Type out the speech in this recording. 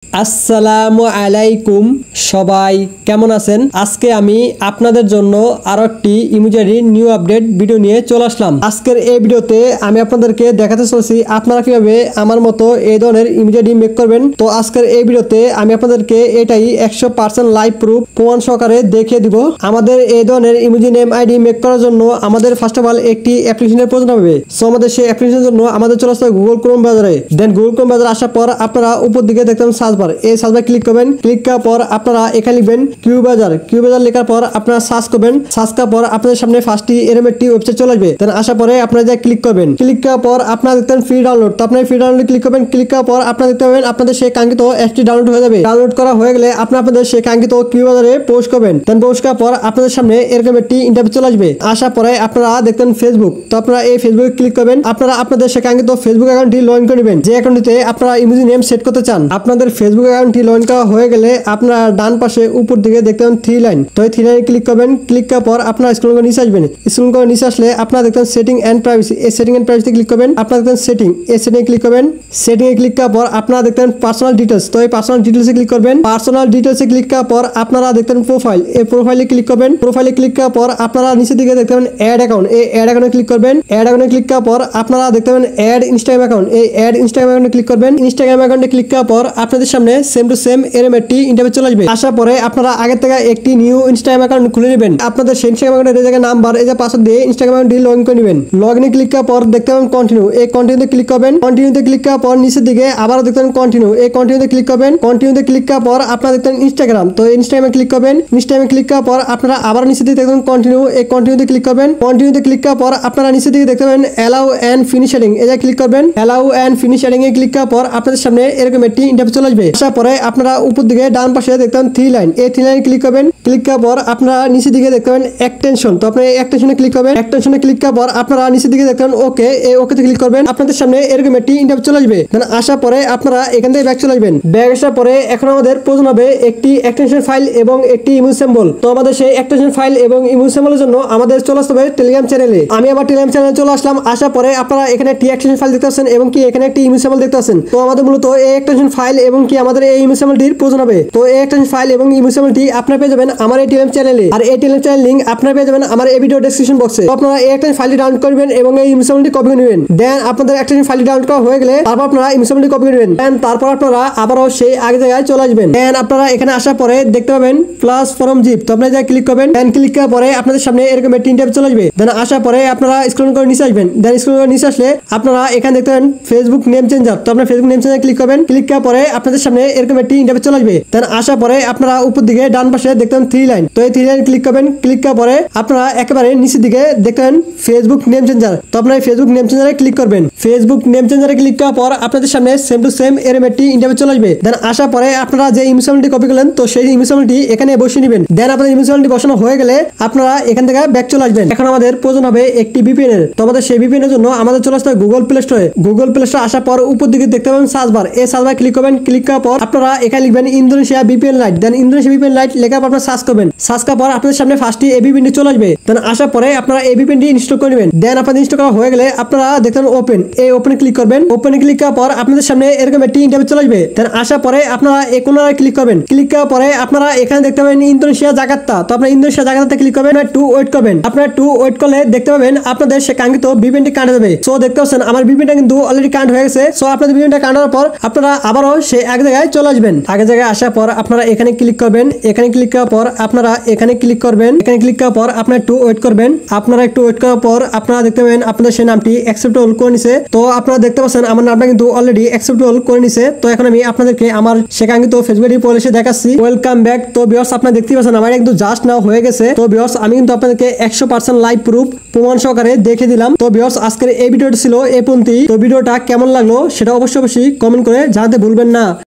আসসালামু আলাইকুম সবাই কেমন আছেন। আজকে আমি আপনাদের জন্য আরো একটি ইমোজি নিউ আপডেট ভিডিও নিয়ে চলে আসলাম। আজকের এই ভিডিওতে আমি আপনাদেরকে দেখাতে চলেছি আপনারা কিভাবে আমার মতো এই ধরনের ইমোজি মেক করবেন। তো আজকের এই ভিডিওতে আমি আপনাদেরকে এটাই 100% লাইভ প্রুফ প্রমাণ সহকারে দেখিয়ে দিব। আমাদের এই ধরনের ইমোজি নেম আইডি মেক করার জন্য আমাদের ফার্স্ট অফ অল একটি অ্যাপ্লিকেশনের প্রয়োজন হবে। সো আমাদের সেই অ্যাপ্লিকেশনের জন্য আমাদের চলে আসতে হবে গুগল ক্রোম ব্রাউজারে। দেন গুগল ক্রোম ব্রাউজারে আসার পর আপনারা উপর দিকে দেখতে পাবেন সার্চ বার, এই সার্চ বারে ক্লিক করবেন। ক্লিক করার পর আপনারা এখানে লিখবেন কিউ বাজার লেখার পর আপনারা সার্চ করবেন। সার্চ করার পর আপনাদের সামনে ফার্স্টই এরকম একটি ওয়েবসাইট চলে আসবে। দেন আসার পরে আপনারা যা ক্লিক করবেন। ক্লিক করার পর আপনারা দেখতে পাবেন ফ্রি ডাউনলোড। তো আপনারা ফ্রি ডাউনলোড ক্লিক করবেন। ক্লিক করার পর আপনারা দেখতে পাবেন আপনাদের সেই কাঙ্ক্ষিত অ্যাপটি ডাউনলোড হয়ে যাবে। ডাউনলোড করা হয়ে গেলে আপনাদের সেই কাঙ্ক্ষিত কিউ বাজারে পোস্ট করবেন। দেন পোস্ট করার পর আপনাদের সামনে এরকম একটি ইন্টারফেস চলে আসবে। আসার পরে আপনারা দেখতেন ফেসবুক। তো আপনারা এই ফেসবুকে ক্লিক করবেন। আপনারা আপনাদের সেই কাঙ্ক্ষিত ফেসবুক অ্যাকাউন্টটি লগ ইন করে নেবেন। যে অ্যাকাউন্টটিতে আপনারা ইমোজি নেম সেট করতে চান। আপনাদের ফেসবুক অ্যাকাউন্টটি লগ ইন করা হয়ে গেলে আপনারা ডান পাশে উপর দিকে দেখতে পাবেন থ্রি লাইন। তো এই থ্রি লাইনে ক্লিক করবেন। ক্লিক করার পর আপনারা স্ক্রল করে নিচে আসবেন। স্ক্রল করে নিচে আসলে আপনারা দেখতেন সেটিং এন্ড প্রাইভেসি। এই সেটিং এন্ড প্রাইভেসি ক্লিক করবেন। আপনারা দেখতেন সেটিং, এই সেটিংয়ে ক্লিক করবেন। সেটিংয়ে ক্লিক করার পর আপনারা দেখতেন পার্সোনাল ডিটেইলস। তো এই পার্সোনাল ডিটেইলসে ক্লিক করবেন। পার্সোনাল ডিটেইলসে ক্লিক করার পর আপনারা দেখতেন প্রোফাইল, এই প্রোফাইলে ক্লিক করবেন। প্রোফাইলে ক্লিক করার পর আপনারা নিচের দিকে দেখতে পাবেন অ্যাড অ্যাকাউন্ট, এই অ্যাড অ্যাকাউন্টে ক্লিক করবেন। অ্যাড অ্যাকাউন্টে ক্লিক করার পর আপনারা দেখতে পাবেন অ্যাড ইনস্টাগ্রাম অ্যাকাউন্ট, এই অ্যাড ইনস্টাগ্রাম অ্যাকাউন্টে ক্লিক করবেন। ইনস্টাগ্রাম অ্যাকাউন্টে ক্লিক করার পর আপনাদের সামনে সেম টু সেম এরকম একটি ইন্টারফেস চলে আসবে। আসার পরে আপনারা আগে থেকে একটি নিউ ইনস্টাগ্রাম অ্যাকাউন্ট খুলে নেবেন। আপনাদের সেই ইনস্টাগ্রাম অ্যাকাউন্টের জায়গায় নাম্বার এই যে পাসওয়ার্ড দিয়ে ইনস্টাগ্রাম অ্যাকাউন্টটি লগ ইন করে নেবেন। লগ ইনে ক্লিক করার পর দেখতে পাবেন কন্টিনিউ, এই কন্টিনিউতে ক্লিক করবেন। কন্টিনিউতে ক্লিক করার পর নিচের দিকে আবারও দেখতে পাবেন কন্টিনিউ, এই কন্টিনিউতে ক্লিক করবেন। কন্টিনিউতে ক্লিক করার পর আপনারা দেখতেন ইনস্টাগ্রাম। তো ইনস্টাগ্রামে ক্লিক করবেন। ইনস্টাগ্রামে ক্লিক করার পর আপনারা আবার নিচের দিকে দেখবেন কন্টিনিউ, এই কন্টিনিউতে ক্লিক করবেন। কন্টিনিউতে ক্লিক করার পর আপনারা নিচের দিকে দেখতে পাবেন অ্যালাউ এন্ড ফিনিশ এডিং, এই যে ক্লিক করবেন। অ্যালাউ এন্ড ফিনিশ এডিং এ ক্লিক করার পর আপনাদের সামনে এরকম একটি ইন্টারফেস চলে আসবে। আসার পরে আপনারা উপর দিকে ডান পাশে দেখতেন থ্রি লাইন, এই থ্রি লাইনে ক্লিক করবেন। ক্লিক করার পর আপনারা নিচের দিকে দেখতে পাবেন এক্সটেনশন। তো আপনি এক্সটেনশনে ক্লিক করবেন। এক্সটেনশনে ক্লিক করার পর আপনারা নিচের দিকে দেখতে পাবেন ওকে, এই ওকেতে ক্লিক করবেন। আপনাদের সামনে এরকম একটি ইন্টারফেস চলে আসবে। দেন আসার পরে আপনারা এখান থেকে ব্যাক চলে আসবেন। ব্যাক আসার পরে এখন আমাদের প্রয়োজন হবে একটি এক্সটেনশন ফাইল এবং একটি ইমোজি সিম্বল। তো আমাদের সেই এক্সটেনশন ফাইল এবং ইমোজি সিম্বলের জন্য আমাদের চলে আসতে হবে টেলিগ্রাম চ্যানেলে। আমি আবার টেলিগ্রাম চ্যানেলে চলে আসলাম। আসার পরে আপনারা এখানে একটি এক্সটেনশন ফাইল দেখতে পাচ্ছেন এবং কি এখানে একটি ইমোজি সিম্বল দেখতে পাচ্ছেন। তো আমাদের মূলত এই এক্সটেনশন ফাইল এবং কি আমাদের এই ইমোজি সিম্বলটির প্রয়োজন হবে। তো এই এক্সটেনশন ফাইল এবং ইমোজি সিম্বলটি আপনারা পেয়ে যাবেন আমার এই টেলিগ্রাম চ্যানেলে। আর এই টেলিগ্রাম চ্যানেল লিংক আপনারা পেয়ে যাবেন আমার এই ভিডিও ডেসক্রিপশন বক্সে। তো আপনারা এই এক্সটেনশন ফাইলটি ডাউনলোড করবেন এবং এই ইমোজি সিম্বলটি কপি করে নেবেন। দেন আপনাদের এক্সটেনশন ফাইলটি ডাউনলোড করা হয়ে গেলে তারপর আপনারা ইমোজি সিম্বলটি কপি করে নেবেন। দেন তারপর আপনারা আবারও সেই আগে জায়গায় চলে আসবেন। দেন আপনারা এখানে আসার পরে দেখতে পাবেন প্লাস ফরম জিপ। তো আপনারা যা ক্লিক করবেন। দেন ক্লিক করার পরে আপনাদের সামনে এরকম একটি ইন্টারফেস চলে আসবে। দেন আসার পরে আপনারা স্ক্রল করে নিচে আসবেন। দেন স্ক্রল করে নিচে আসলে আপনারা এখানে দেখতে পাবেন ফেসবুক নেম চেঞ্জার। তো আপনারা ফেসবুক নেম চেঞ্জার ক্লিক করবেন। ক্লিক করার পরে আপনাদের সামনে এরকম একটি ইন্টারফেস চলে আসবে। দেন আসার পরে আপনারা উপর দিকে ডান পাশে দেখতে পাবেন থ্রি লাইন। তো এই থ্রি লাইন ক্লিক করবেন। ক্লিক করার পরে আপনারা একেবারে নিচের দিকে দেখবেন ফেসবুক নেম চেঞ্জার। তো আপনারা ফেসবুক নেম চেঞ্জারে ক্লিক করবেন। ফেসবুক নেম চেঞ্জারে ক্লিক করার পর আপনাদের সামনে সেম টু সেম এরকম একটি ইন্টারফেস চলে আসবে। দেন আসার পরে আপনারা যে ইমোজি সিম্বলটি কপি করলেন তো সেই ইমোজি সিম্বলটি এখানে বসিয়ে নেবেন। দেন আপনাদের ইমোজি সিম্বলটি বসানো হয়ে গেলে আপনারা এখান থেকে ব্যাক চলে আসবেন। এখন আমাদের প্রয়োজন হবে একটি ভিপিএন এর। তো আমাদের সেই ভিপিএন এর জন্য আমাদের চলে আসতে হবে গুগল প্লে স্টোরে। গুগল প্লে স্টোরে আসার পর উপর দিকে দেখতে পাবেন সার্চ বার, এই সার্চ বারে ক্লিক করবেন। ক্লিক করার পর আপনারা এখানে লিখবেন ইন্দোনেশিয়া ভিপিএন লাইট। দেন ইন্দোনেশিয়া ভিপিএন লাইট লেখার পর আপনারা সার্চ করবেন। সার্চ করার পর আপনাদের সামনে ফার্স্টই এই ভিপিএনটি চলে আসবে। দেন আসার পরে আপনারা এই ভিপিএনটি ইনস্টল করে নেবেন। দেন আপনাদের ইনস্টল করা হয়ে গেলে আপনারা দেখবেন ওপেন, এই ওপেনে ক্লিক করবেন। ওপেনে ক্লিক করার পর আপনাদের সামনে এরকম একটি ইন্টারফেস চলে আসবে। দেন আসার পরে আপনারা এই কোণায় ক্লিক করবেন। ক্লিক করার পরে আপনারা এখানে দেখতে পাবেন ইন্দোনেশিয়া জাকার্তা। তো আপনারা ইন্দোনেশিয়া জাকার্তাতে ক্লিক করবেন। টু ওয়েট করবেন। আপনারা টু ওয়েট করলে দেখতে পাবেন আপনাদের সে কাঙ্ক্ষিত ভিপিএনটি কানেক্ট হবে। সো দেখতে পাচ্ছেন আমার ভিপিএনটা কিন্তু অলরেডি কানেক্ট হয়ে গেছে। সো আপনাদের ভিপিএনটা কানেক্ট হওয়ার পর আপনারা আবারও সেই এক জায়গায় চলে আসবেন। আগে জায়গায় আসার পর আপনারা এখানে ক্লিক করবেন। এখানে ক্লিক করার পর আপনারা এখানে ক্লিক করবেন। এখানে ক্লিক করার পর আপনারা একটু ওয়েট করবেন। আপনারা একটু ওয়েট করার পর আপনারা দেখতে পাবেন আপনাদের সেই নামটি অ্যাকসেপ্টেবল করে নিছে। তো আপনারা দেখতে পাচ্ছেন আমার নামটা কিন্তু অলরেডি অ্যাকসেপ্টেবল করে নিছে। তো এখন আমি আপনাদেরকে আমার সেকাঙ্ক্ষিত ফেসবুক পলিসি দেখাচ্ছি। Welcome back. তো ভিউয়ার্স আপনারা দেখতে পাচ্ছেন আমার কিন্তু জাস্ট নাও হয়ে গেছে। তো ভিউয়ার্স আমি কিন্তু আপনাদেরকে 100% লাইভ প্রুফ প্রমাণ সহকারে দেখে দিলাম। তো ভিউয়ার্স আজকের এই ভিডিওটা ছিল এই পর্যন্তই। তো ভিডিওটা কেমন লাগলো সেটা অবশ্যই কমেন্ট করে জানাতে ভুলবেন না।